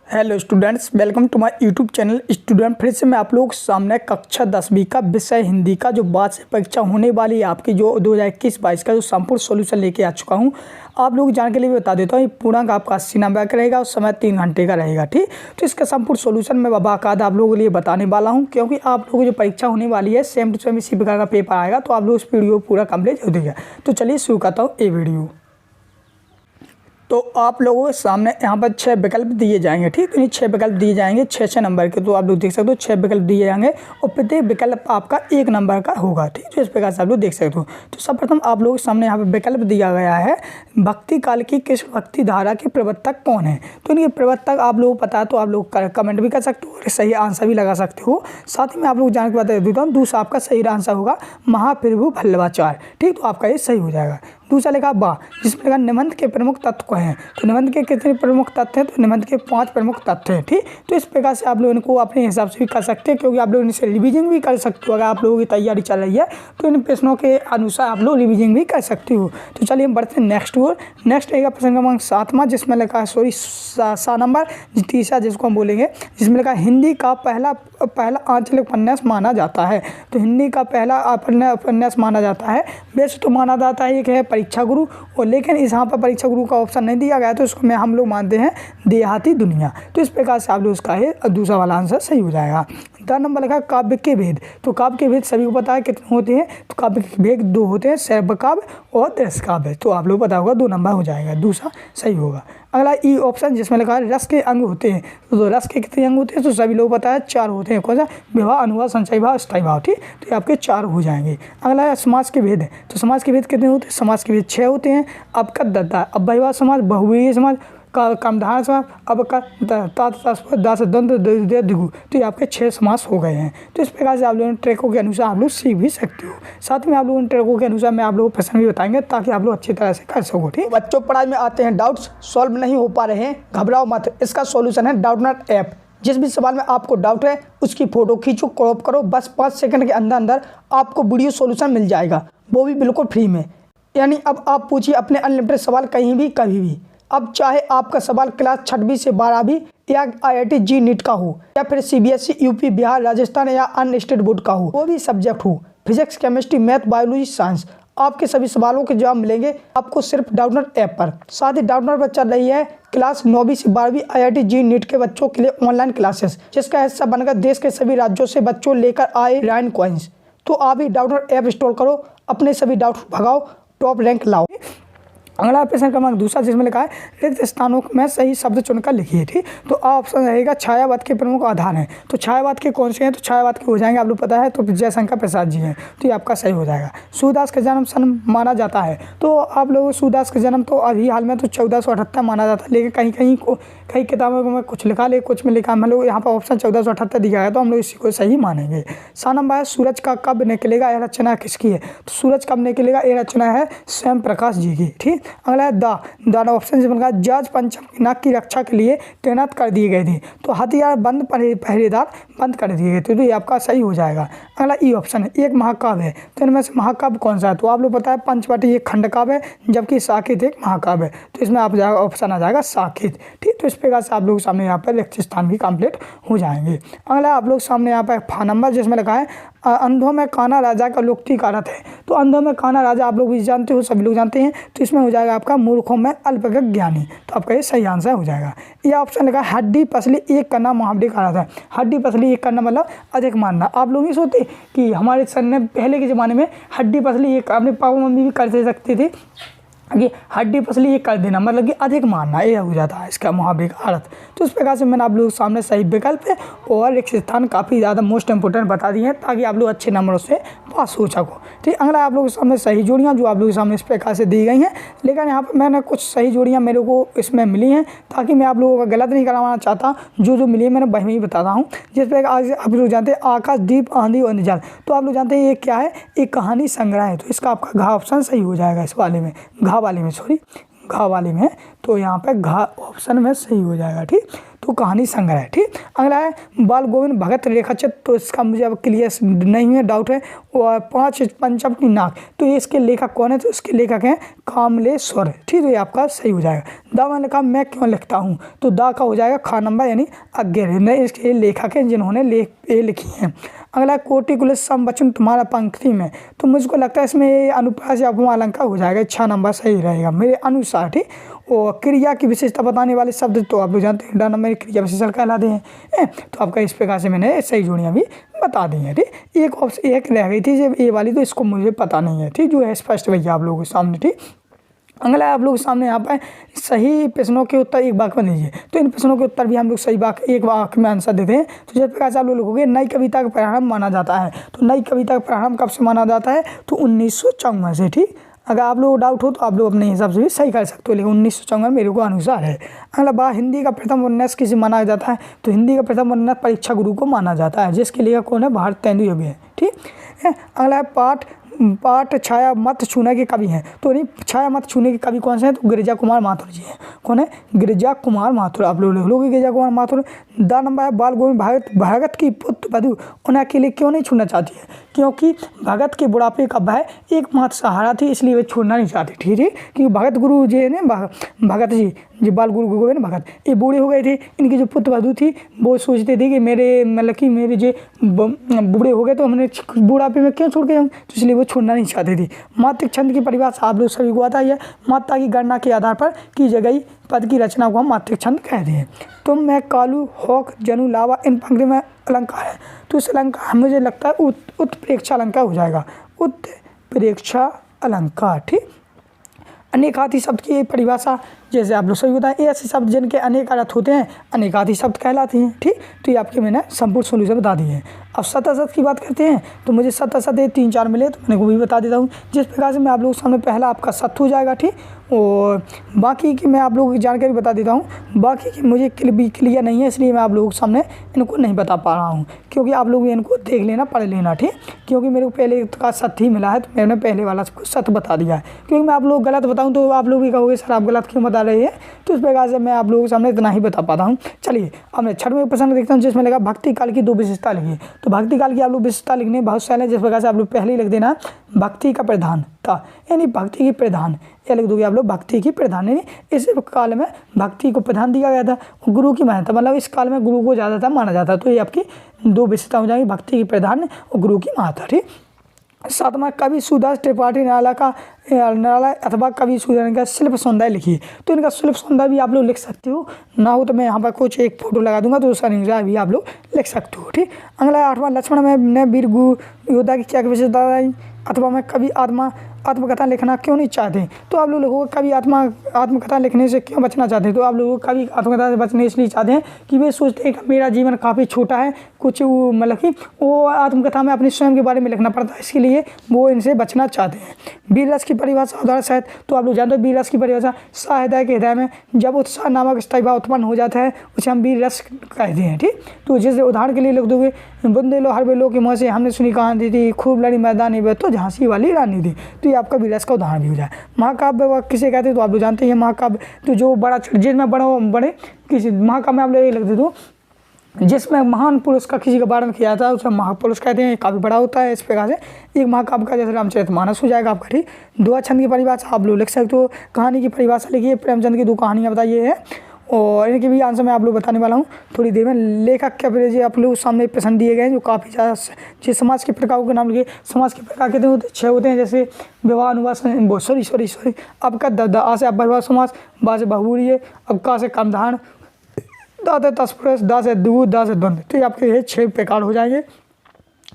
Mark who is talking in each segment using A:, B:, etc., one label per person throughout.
A: Hello students, welcome to my YouTube channel student. फिर से मैं आप लोग सामने कक्षा 10वीं का विषय हिंदी का जो वार्षिक परीक्षा होने वाली है आपकी जो 2021-22 का जो संपूर्ण सॉल्यूशन लेके आ चुका हूं। आप लोग जानने के लिए बता देता हूं, ये पूर्णांक आपका 80 नंबर का रहेगा और समय 3 घंटे का रहेगा। ठीक, तो इसका संपूर्ण सॉल्यूशन मैं बाकायदा आप लोगों के लिए बताने वाला हूँ, क्योंकि आप लोगों की जो परीक्षा होने वाली है सेम टू सेम इसी प्रकार का पेपर आएगा, तो आप लोग इस वीडियो पूरा कम्प्लीट हो देगा। तो चलिए शुरू करता हूँ ये वीडियो। तो आप लोगों के सामने यहाँ पर 6 विकल्प दिए जाएंगे। ठीक, तो ये 6 विकल्प दिए जाएंगे 6 नंबर के। तो आप लोग देख सकते हो 6 विकल्प दिए जाएंगे और प्रत्येक विकल्प आपका 1 नंबर का होगा। ठीक, तो इस प्रकार से आप लोग देख सकते हो। तो सर्वप्रथम आप लोगों के सामने यहाँ पर विकल्प दिया गया है, भक्ति काल की किस भक्ति धारा के प्रवर्तक कौन है। तो इनके प्रवर्तक आप लोगों को पता है तो आप लोग कमेंट भी कर सकते हो और सही आंसर भी लगा सकते हो। साथ ही मैं आप लोग जान के बता देता हूँ, दूसरा आपका सही आंसर होगा महाप्रभु वल्लभाचार्य। ठीक, तो आपका ये सही हो जाएगा। दूसरा लिखा बा, जिसमें लिखा निबंध के प्रमुख तत्व कौन हैं। तो निबंध के कितने प्रमुख तत्व हैं, तो निबंध के 5 प्रमुख तत्व हैं। ठीक, तो इस प्रकार से आप लोग इनको अपने हिसाब से भी कर सकते हैं, क्योंकि आप लोग इनसे रिविजन भी कर सकते हो। अगर आप लोगों की तैयारी चल रही है तो इन प्रश्नों के अनुसार आप लोग रिविजन भी कर सकते हो। तो चलिए हम बढ़ते हैं नेक्स्ट ओर। नेक्स्ट रहेगा प्रश्न क्रमांक 7वां, जिसमें लिखा है सा नंबर तीसरा, जिसको हम बोलेंगे, जिसमें लिखा हिंदी का पहला आंचलिक उपन्यास माना जाता है। तो हिंदी का पहला उपन्यास माना जाता है, वैसे तो माना जाता है एक है परीक्षा गुरु, और लेकिन इस यहाँ पर परीक्षा गुरु का ऑप्शन नहीं दिया गया, तो इसको हम लोग मानते हैं देहाती दुनिया। तो इस प्रकार से आप लोग उसका है दूसरा वाला आंसर सही हो जाएगा। 10 नंबर लिखा काव्य के भेद। तो काव्य के भेद सभी को पता है कितने होते हैं, तो काव्य के भेद 2 होते हैं, सर्व काव्य और दृश्य काव्य। तो आप लोग पता होगा 2 नंबर हो जाएगा, दूसरा सही होगा। अगला ई ऑप्शन, जिसमें लिखा है रस के अंग होते हैं। तो रस के कितने अंग होते हैं, तो सभी लोग पता है 4 होते हैं। कौन सा, विवाह, अनुवाद, संचय भाव, स्थायी भाव। ठीक, तो ये आपके 4 हो जाएंगे। अगला है समाज के भेद। तो समाज के भेद कितने होते हैं, समाज के भेद 6 होते हैं। अब का दद्दा, अव्ययभाव समाज, बहुव्रीहि समाज, कामधारय समाज, अब का दास दंत दिगु। तो ये आपके 6 समास हो गए हैं। तो इस प्रकार से आप लोगों ट्रैकों के अनुसार आप लोग सीख भी सकते हो। साथ में आप लोगों ट्रैकों के अनुसार मैं आप लोगों को प्रश्न भी बताएंगे, ताकि आप लोग अच्छी तरह से कर सको। ठीक, बच्चों पढ़ाई में आते हैं डाउट्स सॉल्व नहीं हो पा रहे हैं, घबराओ मत, इसका सॉल्यूशन है डाउटनट ऐप। जिस भी सवाल में आपको डाउट है उसकी फोटो खींचो, क्रॉप करो, बस 5 सेकंड के अंदर अंदर आपको वीडियो सॉल्यूशन मिल जाएगा, वो भी बिल्कुल फ्री में। यानी अब आप पूछिए अपने अनलिमिटेड सवाल कहीं भी कभी भी। अब चाहे आपका सवाल क्लास 6वीं से 12वीं या IIT जी नीट का हो, या फिर CBSE, UP, बिहार, राजस्थान या अन्य स्टेट बोर्ड का हो, वो भी सब्जेक्ट हो, physics, chemistry, math, biology, science, आपके सभी सवालों के जवाब मिलेंगे आपको सिर्फ डाउटनट ऐप पर। साथ ही डाउटनट पर चल रही है क्लास 9वीं से 12वीं IIT जी नीट के बच्चों के लिए ऑनलाइन क्लासेस, जिसका हिस्सा बनकर देश के सभी राज्यों से बच्चों लेकर आए रैंक कॉइन्स। तो आप ही डाउटनट ऐप इंस्टॉल करो, अपने सभी डाउट भगाओ, टॉप रैंक लाओ। अगला प्रश्न क्रमांक दूसरा, जिसमें लिखा है रिक्त स्थानों में सही शब्द चुनकर लिखिए। ठीक, तो ऑप्शन रहेगा छायावाद के प्रमुख आधार हैं। तो छायावाद के कौन से हैं, तो छायावाद के हो जाएंगे आप लोग पता है, तो जयशंकर प्रसाद जी हैं। तो ये आपका सही हो जाएगा। सूरदास का जन्म सन माना जाता है। तो आप लोगों सूरदास का जन्म तो अभी हाल में तो 1478 माना जाता है, लेकिन कई किताबों में कुछ लिखा ले, कुछ में लिखा, हम लोग यहाँ पर ऑप्शन 1478 दिया है, तो हम लोग इसी को सही मानेंगे। 7 नंबर है सूरज का कब निकलेगा, यह रचना किसकी है। तो सूरज कब निकलेगा, यह रचना है स्वयं प्रकाश जी की। ठीक, अगला है दा ऑप्शन जिसमें लिखा जज पंचम नाग की रक्षा के लिए तैनात कर दिए गए थे। तो हथियार बंद, पहरेदार बंद कर दिए गए थे। तो ये आपका सही हो जाएगा। अगला ई ऑप्शन है एक महाकाव्य है। तो इनमें से महाकाव्य कौन सा है, तो आप लोग पता है पंचवटी एक खंडकाव्य है, जबकि साकेत एक महाकाव्य है। तो इसमें आप ऑप्शन आ जाएगा साकेत। ठीक, तो इस प्रकार से आप लोग सामने यहाँ पर लेक्चर स्थान भी कंप्लीट हो जाएंगे। अगला आप लोग सामने यहाँ पर फा नंबर, जिसमें लिखा है अंधों में कान्हा राजा का लोकप्रिय कारक है। तो अंधों में कान्हा राजा आप लोग भी जानते हो, सभी लोग जानते हैं। तो इसमें हो जाएगा आपका मूर्खों में अल्पज्ञ ज्ञानी। तो आपका ये सही आंसर हो जाएगा। ये ऑप्शन लिखा हड्डी पसली एक करना महावरी का था। हड्डी पसली एक करना मतलब अधिक मानना। आप लोग नहीं सोचते कि हमारे सर ने पहले के ज़माने में हड्डी पसली एक अपने पापा मम्मी भी कर सकते थे कि हड्डी पसली ये कर देना मतलब कि अधिक मानना, ये हो जाता है इसका मुहावरे का अर्थ। तो इस प्रकार से मैंने आप लोगों के सामने सही विकल्प है और एक स्थान काफ़ी ज़्यादा मोस्ट इंपोर्टेंट बता दिए हैं, ताकि आप लोग अच्छे नंबरों से पास हो सको। ठीक, अगला आप लोगों के सामने सही जोड़ियाँ जो आप लोगों के सामने इस प्रकार से दी गई हैं, लेकिन यहाँ पर मैंने कुछ सही जोड़ियाँ मेरे को इसमें मिली हैं, ताकि मैं आप लोगों का गलत नहीं करवाना चाहता। जो मिली है मैंने वही ही बताता हूँ। जिस पर आज आप लोग जानते हैं आकाश, दीप, आंधी और निजाल। तो आप लोग जानते हैं ये क्या है, एक कहानी संग्रह है। तो इसका आपका घा ऑप्शन सही हो जाएगा। इस वाले में घा वाले में तो यहाँ पे घा ऑप्शन में सही हो जाएगा। ठीक, तो कहानी संग्रह। ठीक, अगला है बाल गोविंद भगत रेखाचित्र, तो इसका मुझे अब क्लियर नहीं है, डाउट है। और 5 पंचम की नाक, तो ये इसके लेखक कौन है, तो इसके लेखक हैं कामलेश्वर। ठीक है, ये आपका सही हो जाएगा। दा मैंने लिखा मैं क्यों लिखता हूँ, तो दा का हो जाएगा खा नंबर यानी अज्ञे, इसके लेखक हैं जिन्होंने ये लिखी हैं। अगला कोटिकुल समवचन तुम्हारा पंक्ति में, तो मुझको लगता है इसमें अनुप्रास या उपमा अलंकार हो जाएगा, 6 नंबर सही रहेगा मेरे अनुसार। ठीक, और क्रिया की विशेषता बताने वाले शब्द तो आप लोग जानते हैं, डा नंबर क्रिया विशेषण कहलाते हैं। तो आपका इस प्रकार से मैंने सही जोड़ियाँ भी बता दी हैं। ठीक, एक ऑप्शन एक रह गई थी जब ये वाली, तो इसको मुझे पता नहीं है। ठीक, जो है स्पष्ट भैया आप लोगों के सामने। ठीक, अगला आप लोगों के सामने यहाँ पर सही प्रश्नों के उत्तर एक वाक्य में दीजिए, तो इन प्रश्नों के उत्तर भी हम लोग सही वाक्य एक वाक्य में आंसर देते हैं। तो जिस प्रकार से आप लोग लिखोगे नई कविता का प्रारंभ माना जाता है, तो नई कविता का प्रारंभ कब से माना जाता है, तो 1954 से। ठीक, अगर आप लोग डाउट हो तो आप लोग अपने हिसाब से भी सही कर सकते हो, लेकिन 1954 मेरे को अनुसार है। अगला बात हिंदी का प्रथम उपन्यास किसे माना जाता है, तो हिंदी का प्रथम उपन्यास परीक्षा गुरु को माना जाता है, जिसके लेखक कौन है, भारत तेंदुए भी है। ठीक है, अगला है पाठ छाया मत छूने के कवि हैं, तो नहीं छाया मत छूने के कवि कौन से हैं, तो गिरिजा कुमार माथुर जी हैं। कौन है, गिरिजा कुमार माथुर, आप लोग लिख लोगे गिरिजा कुमार माथुर। दा नंबर है बाल गोविंद भगत की पुत्र वधु उन्हें अकेले क्यों नहीं छोड़ना चाहती है, क्योंकि भगत के बुढ़ापे का भय एकमात्र सहारा थी, इसलिए वे छोड़ना नहीं चाहती। ठीक है, क्योंकि भगत गुरु जी है ना, भगत जी बाल गुरु गोविंद भगत, ये बूढ़े हो गए थे। इनकी जो पुत्र वधु थी वो सोचते थे कि मेरे मतलब कि मेरे जो बूढ़े हो गए तो हमने बुढ़ापे में क्यों छोड़ के जाऊँ, तो इसलिए वो छोड़ना नहीं चाहती थी। मातृक छंद की परिभाषा आप लोग सभी को आता ही है, मात्रा की गणना के आधार पर की गई पद की रचना को हम मातृक छंद कहते हैं। तुम मैं कालू हॉक जनु लावा इन पंक्ति में अलंकार है, तो इस अलंकार मुझे लगता है उत्प्रेक्षा अलंकार हो जाएगा, उत्प्रेक्षा अलंकार। ठीक, अनेकार्थी शब्द की परिभाषा जैसे आप लोग सभी बताएं, ऐसे शब्द जिनके अनेक अर्थ होते हैं अनेकार्थी शब्द कहलाते हैं। ठीक, तो ये आपके मैंने संपूर्ण सोल्यूशन बता दिए हैं। अब शत असत की बात करते हैं, तो मुझे शत असत 3-4 मिले, तो मैंने वो भी बता देता हूँ। जिस प्रकार से मैं आप लोगों के सामने पहला आपका सत्य हो जाएगा। ठीक, और बाकी की मैं आप लोगों की जानकारी बता देता हूँ, बाकी की मुझे क्लियर नहीं है, इसलिए मैं आप लोगों के सामने इनको नहीं बता पा रहा हूँ, क्योंकि आप लोग इनको देख लेना, पढ़ लेना। ठीक, क्योंकि मेरे को पहले का सत्य ही मिला है, तो मैंने पहले वाला सत्य बता दिया है। क्योंकि मैं आप लोग गलत बताऊँ तो आप लोग भी कहोगे सर आप गलत क्यों बता रहे हैं, तो इस प्रकार से मैं आप लोगों के सामने इतना ही बता पाता हूँ। चलिए अब मैं 6वें प्रश्न देखता हूँ, जिसमें लगा भक्ति काल की 2 विशेषता लिखिए। तो भक्ति काल की आप लोग विशेषता लिखने बहुत सारे हैं, जिस प्रकार से आप लोग पहले ही लिख देना भक्ति का प्रधान था, यानी भक्ति की प्रधान, या लिख दोगे आप लोग भक्ति की प्रधान, यानी इस काल में भक्ति को प्रधान दिया गया था। गुरु की महत्ता मतलब इस काल में गुरु को ज़्यादातर माना जाता है, तो ये आपकी 2 विशेषता हो जाएगी, भक्ति की प्रधान और गुरु की महत्ता। ठीक, 7वां कवि सूरदास त्रिपाठी नाला अथवा कवि सूर्य का शिल्प सौंदर्य लिखिए। तो इनका शिल्प सौंदर्य भी आप लोग लिख सकते हो, ना हो तो मैं यहाँ पर कुछ एक फोटो लगा दूंगा, तो उसका अनुसार भी आप लोग लिख सकते हो। ठीक, अगला 8वां लक्ष्मण में ने वीर योद्धा की क्या विशेषता आई, अथवा मैं कवि आत्मकथा लिखना क्यों नहीं चाहते, तो आप लोग लोगों कवि आत्मकथा लिखने से क्यों बचना चाहते हैं, तो आप लोग कवि आत्मकथा से बचने इसलिए चाहते हैं कि वे सोचते हैं कि मेरा जीवन काफ़ी छोटा है, कुछ मतलब कि वो आत्मकथा में अपने स्वयं के बारे में लिखना पड़ता है, इसके लिए वो इनसे बचना चाहते हैं। वीर रस की परिभाषा उदार साहित्य, तो आप लोग जानते हो वीर रस की परिभाषा साहित्य के हृदय में जब उत्साह नामक स्थायी भाव उत्पन्न हो जाता है उसे हम वीर रस कहते हैं। ठीक, तो जैसे उदाहरण के लिए लिख दोगे बुंदे लो हर बेलो के मुँह से हमने सुनी कहानी थी, खूब लड़ी मैदानी में तो झांसी वाली रानी थी, तो ये आपका वीर रस का उदाहरण भी हो जाए। महाकाव्य किसे कहते हैं, तो आप लोग जानते हैं महाकाव्य, तो जो बड़ा जिसमें बड़े किसी महाकाव्य में आप लोग ये लिख दे दो जिसमें महान पुरुष का किसी का वर्णन किया जाता है उसे महापुरुष कहते हैं, काफ़ी बड़ा होता है। इस प्रकार से एक महाकाव्य का जैसे रामचरितमानस हो जाएगा आपका। ठीक, 2 छंद की परिभाषा आप लोग लिख सकते हो। कहानी की परिभाषा लिखिए, प्रेमचंद की 2 कहानियाँ बताइए है, और इनके भी आंसर मैं आप लोग बताने वाला हूँ थोड़ी देर में। लेखक क्या फिर आप लोग सामने पसंद दिए गए हैं जो काफ़ी ज़्यादा जिस समाज के प्रकारों के नाम लिखिए। समाज के प्रकार कितने होते हैं, 6 होते हैं, जैसे विवाह अनुवाद सॉरी आपका आ से अपरिवार समाज, बा से बहुबूढ़ी, अब का से कामधान, दा से तत्पुरुष, दा से दूध, दा से द्वंद्व, तो ये आपके ये 6 प्रकार हो जाएंगे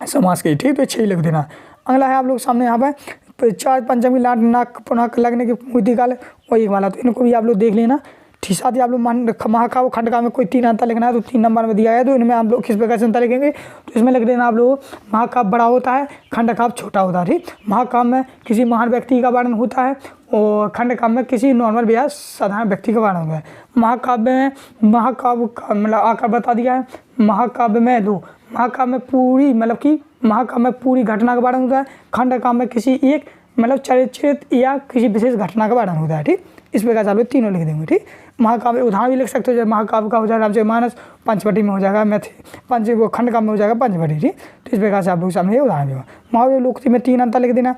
A: समाज के। ठीक, तो 6 लिख देना। अगला है आप लोग सामने यहाँ पर 4 पंचमी लाट नाक पुनः लगने की मूर्ति काल और एक वाला, तो इनको भी आप लोग देख लेना। ठीक, साथ ही आप लोग महाकाव्य खंडकाव्य में कोई 3 अंतर लिखना है तो 3 नंबर में दिया गया है, तो इनमें आप लोग किस प्रकार से अंतर लिखेंगे, तो इसमें लिख देना आप लोग महाकाव्य बड़ा होता है, खंडकाव्य छोटा होता है। ठीक, महाकाव्य में किसी महान व्यक्ति का वर्णन होता है और खंडकाव्य में किसी नॉर्मल या साधारण व्यक्ति का वर्णन होता है। महाकाव्य में महाकाव्य का मतलब आकार बता दिया है, महाकाव्य में महाकाव्य में पूरी मतलब कि महाकाव्य में पूरी घटना का वर्णन होता है, खंडकाव्य में किसी एक मतलब चरित्र या किसी विशेष घटना का वर्णन होता है। ठीक, इस प्रकार से आप लोग तीनों लिख देंगे। ठीक, महाकाव्य उदाहरण भी लिख सकते हो, जैसे महाकाव्य का हो जाएगा रामचरितमानस, पंचवटी में हो जाएगा मैथ पंच वो खंड का में हो जाएगा पंचवटी, ठीक। तो इस प्रकार से आप लोग सामने ये उदाहरण देगा। महावीर लोकोक्ति में 3 अंतर लिख देना।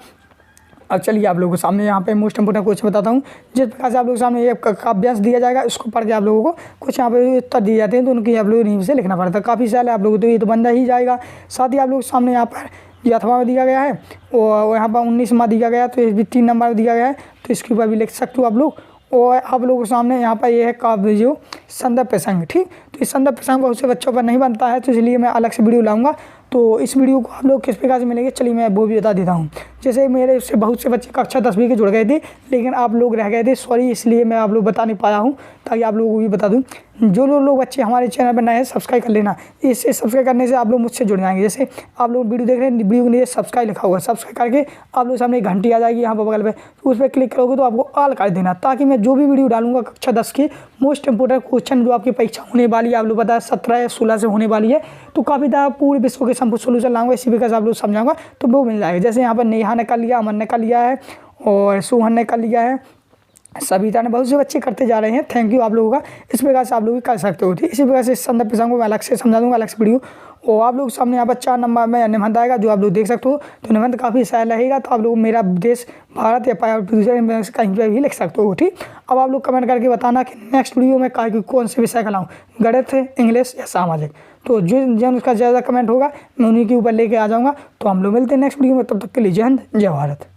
A: अब चलिए आप लोगों को सामने यहाँ पे मोस्ट इंपोर्टेंट क्वेश्चन बताता हूँ। जिस प्रकार से आप लोग सामने ये काव्यांश दिया जाएगा, इसको पढ़ के आप लोगों को कुछ यहाँ पे उत्तर दिए जाते हैं, तो उनकी आप लोग नींव से लिखना पड़ता है। काफ़ी साल है आप लोगों को, तो ये तो बन ही जाएगा। साथ ही आप लोग सामने यहाँ पर ये अथवा में दिया गया है और यहाँ पर 19वां दिया गया है, तो ये भी 3 नंबर में दिया गया है, तो इसके ऊपर भी लिख सकते हो आप लोग। और आप लोगों के सामने यहाँ पर ये है काव्य जो संदर्भ प्रसंग, ठीक। तो इस संदर्भ प्रसंग बहुत से बच्चों पर नहीं बनता है, तो इसलिए मैं अलग से वीडियो लाऊंगा। तो इस वीडियो को आप लोग किस प्रकार से मिलेंगे, चलिए मैं वो भी बता देता हूँ। जैसे मेरे से बहुत से बच्चे कक्षा 10वीं के जुड़ गए थे, लेकिन आप लोग रह गए थे, सॉरी, इसलिए मैं आप लोग बता नहीं पाया हूँ, ताकि आप लोगों को भी बता दूँ। जो लोग बच्चे हमारे चैनल पर नए हैं, सब्सक्राइब कर लेना। इससे सब्सक्राइब करने से आप लोग मुझसे जुड़ जाएंगे। जैसे आप लोग वीडियो देख रहे हैं, वीडियो के नीचे सब्सक्राइब लिखा हुआ है, सब्सक्राइब करके आप लोग सामने एक घंटी आ जाएगी यहाँ पर बगल में, तो उस पर क्लिक करोगे तो आपको ऑल कर देना, ताकि मैं जो भी वीडियो डालूंगा कक्षा 10 के मोस्ट इंपोर्टेंट क्वेश्चन जो आपकी परीक्षा होने वाली है, आप लोग पता है 17 या 16 से होने वाली है, तो काफ़ी ज़्यादा पूरे विश्व के संपूर्ण सोल्यूशन लाऊंगा, इसी प्रकार से आप लोग समझाऊंगा, तो वो मिल जाएगा। जैसे यहाँ पर नेहा ने कर लिया, अमन ने कर लिया है और सोहन ने कर लिया है, सविता ने, बहुत से बच्चे करते जा रहे हैं। थैंक यू आप लोगों का। इस प्रकार से आप लोग भी कर सकते हो, ठीक। इसी प्रकार से इस संदर्भ प्रसंग को मैं अलग से समझा दूंगा, अलग से वीडियो। और आप लोग सामने यहाँ पर 4 नंबर में निबंध आएगा, जो आप लोग देख सकते हो। तो निबंध काफ़ी सहज रहेगा, तो आप लोग मेरा देश भारत या दूसरे कहीं पर भी लिख सकते हो, ठीक। अब आप लोग कमेंट करके बताना कि नेक्स्ट वीडियो में कौन से विषय का लाऊँ, गणित, इंग्लिश या सामाजिक। तो जो उसका ज़्यादा कमेंट होगा मैं उन्हीं के ऊपर लेके आ जाऊँगा। तो हम लोग मिलते हैं नेक्स्ट वीडियो में, तब तक के लिए जय हिंद, जय भारत।